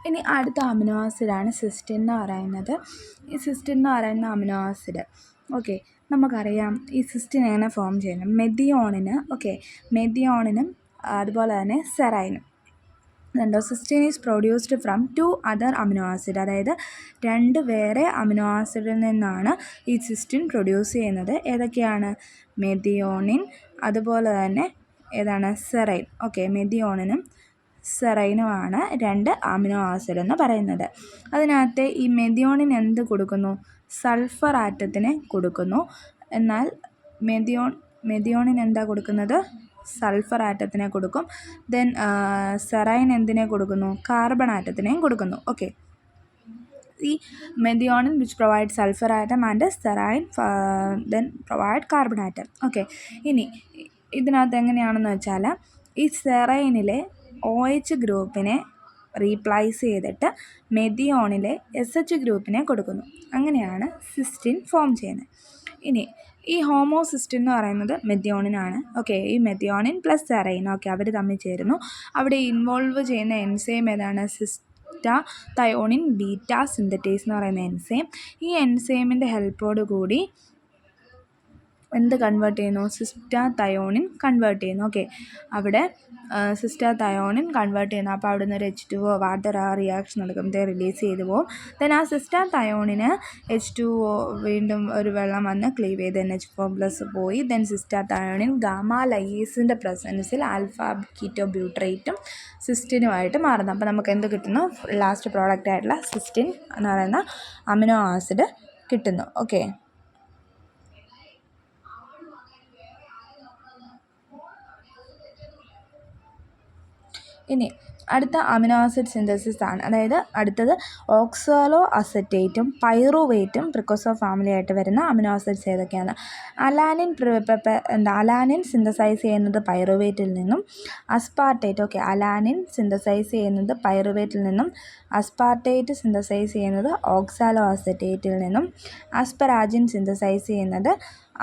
ഇനി അടുത്ത amino ആസിഡാണ് cystine എന്ന് പറയുന്നത്. ഈ സിസ്റ്റിൻ എന്ന് പറയുന്ന അമിനോ ആസിഡ് ഓക്കെ, നമുക്കറിയാം ഈ സിസ്റ്റിൻ എങ്ങനെ ഫോം ചെയ്യുന്നത്. മെഥിയോണിനും അതുപോലെ തന്നെ സെറൈനും. Cystine is produced from 2 other amino acid, അതായത് 2 വേറെ അമിനോ ആസിഡിൽ നിന്നാണ് ഈ സിസ്റ്റിൻ പ്രൊഡ്യൂസ് ചെയ്യുന്നത്. ഏതൊക്കെയാണ്? മെഥിയോണിൻ, അതുപോലെ തന്നെ ഏതാണ്? സെറൈൻ. ഓക്കെ, മെഥിയോണിനും സെറൈനുമാണ് 2 അമിനോ ആസിഡ് എന്ന് പറയുന്നത്. അതിനകത്ത് ഈ മെഥിയോണിൻ എന്ത് കൊടുക്കുന്നു? സൾഫർ ആറ്റത്തിനെ കൊടുക്കുന്നു. എന്നാൽ മെഥിയോണിൻ എന്താ കൊടുക്കുന്നത്? സൾഫർ ആറ്റത്തിനെ കൊടുക്കും. ദെൻ സെറൈൻ എന്തിനെ കൊടുക്കുന്നു? കാർബൺ ആറ്റത്തിനെയും കൊടുക്കുന്നു. ഓക്കെ, ഈ methionine which provide sulphur atom and serene then provide carbon atom. Okay, ഇനി ഇതിനകത്ത് എങ്ങനെയാണെന്ന് വെച്ചാൽ ഈ സെറൈനിലെ OH ഗ്രൂപ്പിനെ റീപ്ലേസ് ചെയ്തിട്ട് മെഥിയോണിലെ SH ഗ്രൂപ്പിനെ കൊടുക്കുന്നു. അങ്ങനെയാണ് സിസ്റ്റിൻ ഫോം ചെയ്യുന്നത്. ഇനി ഈ ഹോമോസിസ്റ്റിൻ എന്ന് പറയുന്നത് മെഥിയോണിനാണ്. ഓക്കെ, ഈ മെഥിയോണിൻ പ്ലസ് സെറൈൻ, ഓക്കെ, അവർ തമ്മിൽ ചേരുന്നു. അവിടെ ഇൻവോൾവ് ചെയ്യുന്ന എൻസൈം ഏതാണ്? സിസ്റ്റതയോണിൻ ബീറ്റ സിന്തറ്റേസ് എന്ന് പറയുന്ന എൻസൈം. ഈ എൻസൈമിൻ്റെ ഹെൽപ്പോട് കൂടി എന്ത് കൺവേർട്ട് ചെയ്യുന്നു? സിസ്റ്റതയോണിൻ കൺവേർട്ട് ചെയ്യുന്നു. ഓക്കെ, അവിടെ സിസ്റ്റതയോണിൻ കൺവേർട്ട് ചെയ്യുന്നു. അപ്പോൾ അവിടെ നിന്ന് ഒരു H2O വാട്ടർ ആ റിയാക്ഷൻ നടക്കുമ്പോൾ റിലീസ് ചെയ്ത് പോകും. ദെൻ ആ സിസ്റ്റതയോണിന് H2O വീണ്ടും ഒരു വെള്ളം വന്ന് ക്ലീവ് ചെയ്ത് NH4+ പോയി. ദെൻ സിസ്റ്റതയോണിൻ ഗാമ ലൈസിൻ്റെ പ്രസൻസിൽ ആൽഫ കീറ്റോ ബ്യൂട്രേറ്റും സിസ്റ്റിനുമായിട്ട് മാറുന്നു. അപ്പോൾ നമുക്ക് എന്ത് കിട്ടുന്നു? ലാസ്റ്റ് പ്രോഡക്റ്റ് ആയിട്ടുള്ള സിസ്റ്റിൻ എന്ന് പറയുന്ന അമിനോ ആസിഡ് കിട്ടുന്നു. ഓക്കെ, ഇനി അടുത്ത അമിനോ ആസിഡ് സിന്തസിസ് ആണ്. അതായത് അടുത്തത് ഓക്സാലോ അസറ്റേറ്റും പൈറുവേറ്റും പ്രിക്കോസോ ഫാമിലി ആയിട്ട് വരുന്ന അമിനോ ആസിഡ്സ് ഏതൊക്കെയാണ്? അലാനിൻ സിന്തസൈസ് ചെയ്യുന്നത് പൈറുവേറ്റിൽ നിന്നും. അസ്പാർട്ടേറ്റ്, ഓക്കെ, അലാനിൻ സിന്തസൈസ് ചെയ്യുന്നത് പൈറുവേറ്റിൽ നിന്നും. അസ്പാർട്ടേറ്റ് സിന്തസൈസ് ചെയ്യുന്നത് ഓക്സാലോ അസറ്റേറ്റിൽ നിന്നും. ആസ്പരാജിൻ സിന്തസൈസ് ചെയ്യുന്നത്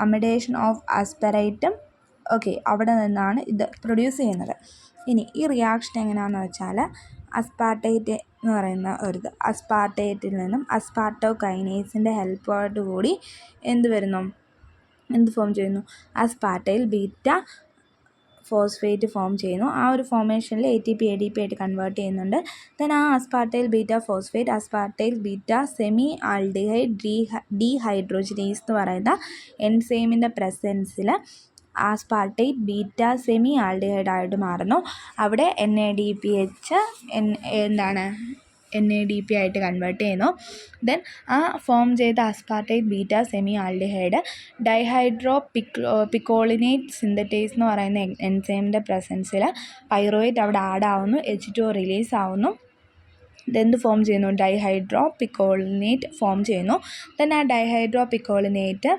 അമിഡേഷൻ ഓഫ് ആസ്പറേറ്റും, ഓക്കെ, അവിടെ നിന്നാണ് ഇത് പ്രൊഡ്യൂസ് ചെയ്യുന്നത്. ഇനി ഈ റിയാക്ഷൻ എങ്ങനെയാണെന്ന് വെച്ചാൽ അസ്പാർട്ടേറ്റ് എന്ന് പറയുന്ന അസ്പാർട്ടേറ്റിൽ നിന്നും അസ്പാർട്ടോകൈനേസിൻ്റെ ഹെൽപ്പോട് കൂടി എന്ത് ഫോം ചെയ്യുന്നു? അസ്പാർട്ടൈൽ ബീറ്റ ഫോസ്ഫേറ്റ് ഫോം ചെയ്യുന്നു. ആ ഒരു ഫോർമേഷനിൽ ATP ADP ആയിട്ട് കൺവേർട്ട് ചെയ്യുന്നുണ്ട്. ദെൻ ആ aspartyl beta phosphate aspartyl beta semi aldehyde dehydrogenase എന്ന് പറയുന്ന എൻസൈമിൻ്റെ പ്രസൻസിൽ ആസ്പാർട്ടേറ്റ് ബീറ്റ സെമി ആൽഡിഹൈഡ് ആയിട്ട് മാറുന്നു. അവിടെ NADPH NADP ആയിട്ട് കൺവേർട്ട് ചെയ്യുന്നു. ദെൻ ആ ഫോം ചെയ്ത aspartate beta semi aldehyde dihydro picolinate synthetase എന്ന് പറയുന്ന എൻസൈമിൻ്റെ പ്രസൻസിൽ പൈറുവേറ്റ് അവിടെ ആഡ് ആവുന്നു. H2O റിലീസ് ആവുന്നു. ഇതെന്ത് ഫോം ചെയ്യുന്നു? ഡൈഹൈഡ്രോ പിക്കോളിനേറ്റ് ഫോം ചെയ്യുന്നു. ദെൻ ആ ഡൈഹൈഡ്രോ പിക്കോളിനേറ്റ്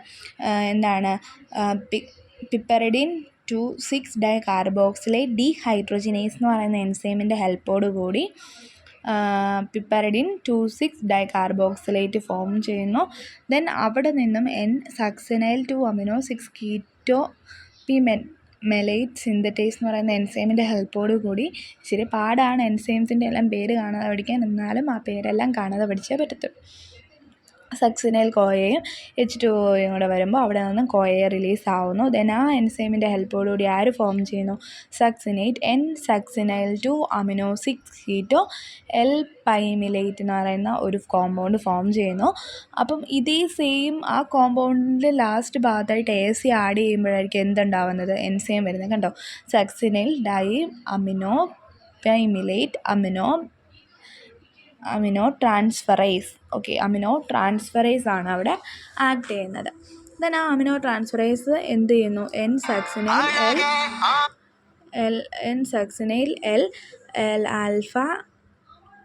പിപ്പറിഡിൻ 2,6 ഡൈകാർബോക്സിലേറ്റ് ഡീഹൈഡ്രോജനേസ് എന്ന് പറയുന്ന എൻസൈമിൻ്റെ ഹെൽപ്പോട് കൂടി പിപ്പറിഡിൻ 2,6 ഡൈകാർബോക്സിലേറ്റ് ഫോം ചെയ്യുന്നു. ദെൻ അവിടെ നിന്നും N-സക്സിനൈൽ 2 അമിനോ 6 കീറ്റോ മെലൈറ്റ് സിന്തറ്റേസ് എന്ന് പറയുന്ന എൻസൈമിൻ്റെ ഹെൽപ്പോട് കൂടി. ഇച്ചിരി പാടാണ് എൻസൈംസിൻ്റെ എല്ലാം പേര് കാണാതെ പഠിക്കാൻ, എന്നാലും ആ പേരെല്ലാം കാണാതെ പഠിച്ചേ പറ്റത്തുള്ളൂ. സക്സിനൈൽ കോയയും H2Oയും കൂടെ വരുമ്പോൾ അവിടെ നിന്നും കോയ റിലീസ് ആവുന്നു. ദെൻ ആ എൻസൈമിൻ്റെ ഹെൽപ്പോടുകൂടി ആര് ഫോം ചെയ്യുന്നു? സക്സിനേറ്റ് N-സക്സിനൈൽ 2 അമിനോ 6 കീറ്റോ L-പൈമിലേറ്റ് എന്ന് പറയുന്ന ഒരു കോമ്പൗണ്ട് ഫോം ചെയ്യുന്നു. അപ്പം ഇതേ സെയിം ആ കോമ്പൗണ്ടിൻ്റെ ലാസ്റ്റ് ഭാഗത്തായിട്ട് AC ആഡ് ചെയ്യുമ്പോഴായിരിക്കും എന്തുണ്ടാവുന്നത്? എൻസൈം വരുന്നത്. കണ്ടോ? Succinyl di amino pimelate amino transferase. Okay, amino transferase ആണ് അവിടെ ആക്ട് ചെയ്യുന്നത്. ദെൻ ആ അമിനോ ട്രാൻസ്ഫറേസ് എന്ത് ചെയ്യുന്നു? N-സക്സിനൈൽ L ആൽഫ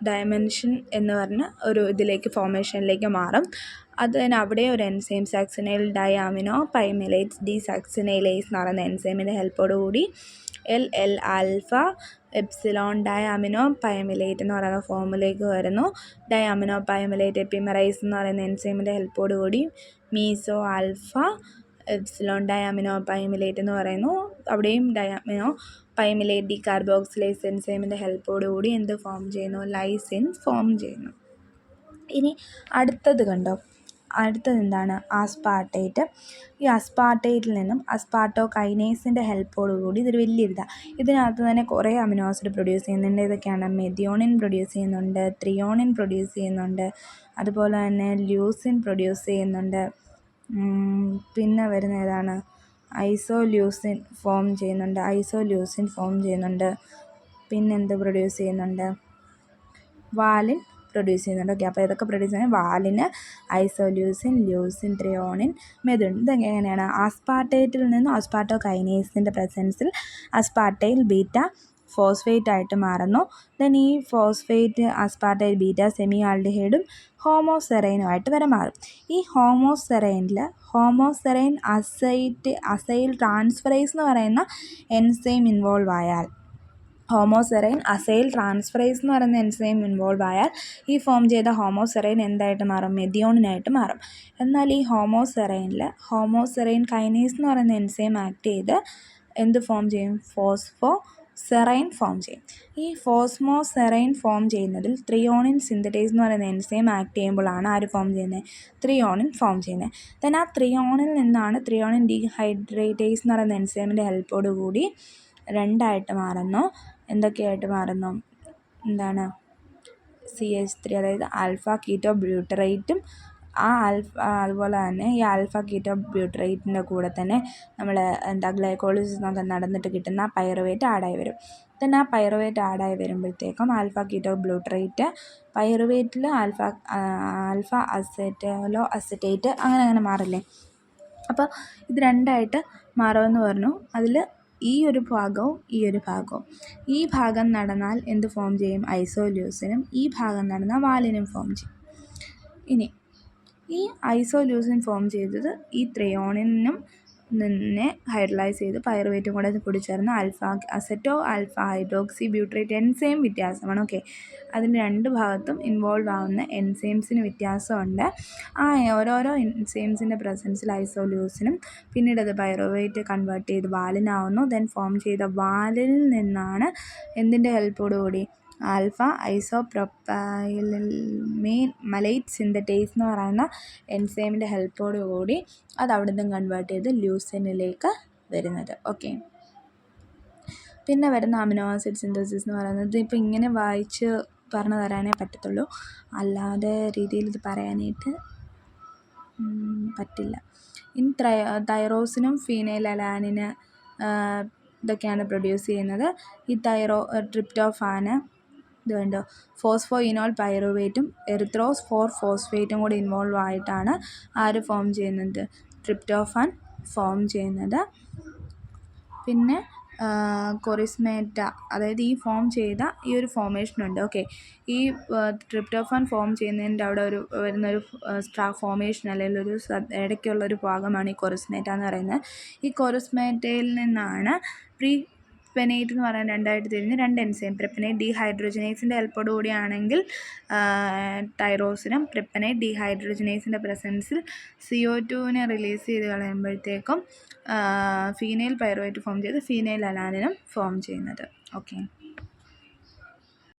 ഡയമെൻഷൻ എന്ന് പറഞ്ഞ ഒരു ഇതിലേക്ക് ഫോർമേഷനിലേക്ക് മാറും. അതിന് അവിടെ ഒരു enzyme succinyl di amino pimelates desuccinylase എന്ന് പറയുന്ന എൻസൈമിൻ്റെ ഹെൽപ്പോട് കൂടി L alpha epsilon di amino pimelate എന്ന് പറയുന്ന ഫോമിലേക്ക് വരുന്നു. ഡൈ അമിനോ പൈമിലേറ്റ് എപ്പിമറൈസ് എന്ന് പറയുന്ന എൻസൈമിൻ്റെ ഹെൽപ്പോട് കൂടി മീസോ ആൽഫ എപ്സിലോൺ ഡയാമിനോ പൈമിലേറ്റ് എന്ന് പറയുന്നു. അവിടെയും ഡയാമിനോ പൈമിലേറ്റ് ഡി കാർബോക്സിലേസ് എൻസൈമിൻ്റെ ഹെൽപ്പോടുകൂടി എന്ത് ഫോം ചെയ്യുന്നു? ലൈസിൻ ഫോം ചെയ്യുന്നു. ഇനി അടുത്തത് കണ്ടോ, അടുത്തത് എന്താണ്? ആസ്പാർട്ടേറ്റ്. ഈ ആസ്പാർട്ടേറ്റിൽ നിന്നും അസ്പാർട്ടോകൈനേസിൻ്റെ ഹെൽപ്പോടുകൂടി ഇതൊരു വലിയൊരിതാണ്. ഇതിനകത്ത് തന്നെ കുറേ അമിനോ ആസിഡ് പ്രൊഡ്യൂസ് ചെയ്യുന്നുണ്ട്. ഇതൊക്കെയാണ് മെഥിയോണിൻ പ്രൊഡ്യൂസ് ചെയ്യുന്നുണ്ട്, ത്രിയോണിൻ പ്രൊഡ്യൂസ് ചെയ്യുന്നുണ്ട്, അതുപോലെ തന്നെ ല്യൂസിൻ പ്രൊഡ്യൂസ് ചെയ്യുന്നുണ്ട്. പിന്നെ വരുന്ന ഏതാണ്? ഐസോല്യൂസിൻ ഫോം ചെയ്യുന്നുണ്ട്. പിന്നെന്ത് പ്രൊഡ്യൂസ് ചെയ്യുന്നുണ്ട്? വാലിൻ പ്രൊഡ്യൂസ് ചെയ്യുന്നുണ്ട്. ഓക്കെ, അപ്പോൾ ഇതൊക്കെ പ്രൊഡ്യൂസ് ചെയ്യുന്നത് വാലിന്, ഐസോല്യൂസിൻ, ല്യൂസിൻ, ത്രിയോണിൻ, മെഥിയോണിൻ. ഇതൊക്കെ എങ്ങനെയാണ്? ആസ്പാർട്ടേറ്റിൽ നിന്നും ആസ്പാർട്ടോകൈനേസിൻ്റെ പ്രസൻസിൽ ആസ്പാർട്ടൈൽ ബീറ്റ ഫോസ്ഫേറ്റ് ആയിട്ട് മാറുന്നു. ദെൻ ഈ ഫോസ്ഫേറ്റ് ആസ്പാർട്ടൈൽ ബീറ്റ സെമി ആൽഡിഹൈഡും ഹോമോസെറൈനുമായിട്ട് വരെ മാറും. ഈ ഹോമോസെറൈൻ അസൈൽ ട്രാൻസ്ഫറേസ് എന്ന് പറയുന്ന എൻസൈം ഇൻവോൾവ് ആയാൽ, ഹോമോസെറൈൻ അസൈൽ ട്രാൻസ്ഫറേസ് എന്ന് പറയുന്ന എൻസൈം ഇൻവോൾവ് ആയാൽ ഈ ഫോം ചെയ്ത ഹോമോസെറൈൻ എന്തായിട്ട് മാറും? മെഥിയോണിനായിട്ട് മാറും. എന്നാൽ ഈ ഹോമോസെറൈൻ കൈനേസ് എന്ന് പറയുന്ന എൻസൈം ആക്ട് ചെയ്ത് എന്ത് ഫോം ചെയ്യും? ഫോസ്ഫോസെറൈൻ ഫോം ചെയ്യും. ഈ ഫോസ്ഫോസെറൈൻ ഫോം ചെയ്യുന്നതിൽ ത്രിയോണിൻ സിന്തറ്റേസ് എന്ന് പറയുന്ന എൻസൈം ആക്ട് ചെയ്യുമ്പോഴാണ് ആര് ഫോം ചെയ്യുന്നത്? ത്രിയോണിൻ ഫോം ചെയ്യുന്നത്. ദെൻ ആ ത്രിയോണിൽ നിന്നാണ് ത്രിയോണിൻ ഡീഹൈഡ്രേറ്റേസ് എന്ന് പറയുന്ന എൻസൈമിൻ്റെ ഹെൽപ്പോട് കൂടി രണ്ടായിട്ട് മാറുന്നു. എന്തൊക്കെയായിട്ട് മാറുന്നു? എന്താണ്? CH3, അതായത് ആൽഫ കീറ്റോ ബ്യൂട്ടറേറ്റും അതുപോലെ തന്നെ ഈ ആൽഫ കീറ്റോ ബ്യൂട്ടറേറ്റിൻ്റെ കൂടെ തന്നെ നമ്മൾ ഗ്ലൈക്കോളിസിസ് ഒക്കെ നടന്നിട്ട് കിട്ടുന്ന പൈറുവേറ്റ് ആഡായി വരും. then ആ പൈറുവേറ്റ് ആഡായി വരുമ്പോഴത്തേക്കും ആൽഫ കീറ്റോ ബ്യൂട്ടറേറ്റ് പൈറുവേറ്റിൽ ആൽഫ അസറ്റേറ്റ് അങ്ങനെ മാറില്ലേ. അപ്പോൾ ഇത് രണ്ടായിട്ട് മാറുമെന്ന് പറഞ്ഞു. അതിൽ ഈ ഒരു ഭാഗവും ഈ ഭാഗം നടന്നാൽ എന്ത് ഫോം ചെയ്യും? ഐസോല്യൂസിനും. ഈ ഭാഗം നടന്നാൽ വാലിനും ഫോം ചെയ്യും. ഇനി ഈ ഐസോല്യൂസിൻ ഫോം ചെയ്തത് ഈ ത്രിയോണിനും നിന്നെ ഹൈഡ്രലൈസ് ചെയ്ത് പൈറുവേറ്റും കൂടെ കൂടി ചേർന്ന് ആൽഫ ഹൈഡ്രോക്സി ബ്യൂട്ടറേറ്റ് എൻസൈം വ്യത്യാസമാണ്. ഓക്കെ, അതിന് രണ്ട് ഭാഗത്തും ഇൻവോൾവ് ആവുന്ന എൻസൈംസിന് വ്യത്യാസമുണ്ട്. ആ ഓരോരോ എൻസൈംസിൻ്റെ പ്രസൻസിൽ ഐസോല്യൂസിനും പിന്നീട് അത് പൈറുവേറ്റ് കൺവേർട്ട് ചെയ്ത് വാലിനാവുന്നു. ദെൻ ഫോം ചെയ്ത വാലിൽ നിന്നാണ് എന്തിൻ്റെ ഹെൽപ്പോടുകൂടി? ആൽഫ ഐസോപ്രൊപ്പൈൽമലൈറ്റ് സിന്തറ്റേസ് എന്ന് പറയുന്ന എൻസൈമിൻ്റെ ഹെൽപ്പോടുകൂടി അത് അവിടെ നിന്നും കൺവേർട്ട് ചെയ്ത് ല്യൂസിനിലേക്ക് വരുന്നത്. ഓക്കെ, പിന്നെ വരുന്ന അമിനോ ആസിഡ് സിന്തസിസ് എന്ന് പറയുന്നത് ഇപ്പോൾ ഇങ്ങനെ വായിച്ച് പറഞ്ഞു തരാനേ പറ്റത്തുള്ളൂ, അല്ലാതെ രീതിയിൽ ഇത് പറയാനായിട്ട് പറ്റില്ല. ഇനി തൈറോസിനും ഫീനൈൽ അലാനിന് ഇതൊക്കെയാണ് പ്രൊഡ്യൂസ് ചെയ്യുന്നത്. ഈ ട്രിപ്റ്റോഫാന് ഇത് കണ്ടോ, ഫോസ്ഫോയിനോൾ പൈറുവേറ്റും എറിത്രോസ് 4-ഫോസ്ഫേറ്റും കൂടി ഇൻവോൾവ് ആയിട്ടാണ് ആര് ഫോം ചെയ്യുന്നത്? ട്രിപ്റ്റോഫാൻ ഫോം ചെയ്യുന്നത്. പിന്നെ കൊറിസ്മേറ്റ, അതായത് ഈ ഫോം ചെയ്ത ഈ ഒരു ഫോമേഷനുണ്ട്. ഓക്കെ, ഈ ട്രിപ്റ്റോഫാൻ ഫോം ചെയ്യുന്നതിൻ്റെ അവിടെ വരുന്നൊരു ഫോമേഷൻ അല്ലെങ്കിൽ ഒരു ഇടയ്ക്കുള്ളൊരു ഭാഗമാണ് ഈ കൊറിസ്മേറ്റ എന്ന് പറയുന്നത്. ഈ കൊറിസ്മേറ്റയിൽ നിന്നാണ് പ്രിപ്പനേറ്റ് എന്ന് പറയുന്ന രണ്ടായിട്ട് തിരിഞ്ഞ് രണ്ട് എൻസൈം, പ്രിപ്പനേറ്റ് ഡീഹൈഡ്രോജനേസിൻ്റെ ഹെൽപ്പോട് കൂടിയാണെങ്കിൽ തൈറോസിനും, പ്രിപ്പനേറ്റ് ഡീഹൈഡ്രോജനേസിൻ്റെ പ്രസൻസിൽ CO2 റിലീസ് ചെയ്ത് കളയുമ്പോഴത്തേക്കും ഫീനൈൽ പൈറുവേറ്റ് ഫോം ചെയ്ത് ഫീനൈൽ അലാനിനും ഫോം ചെയ്യുന്നത്. ഓക്കെ.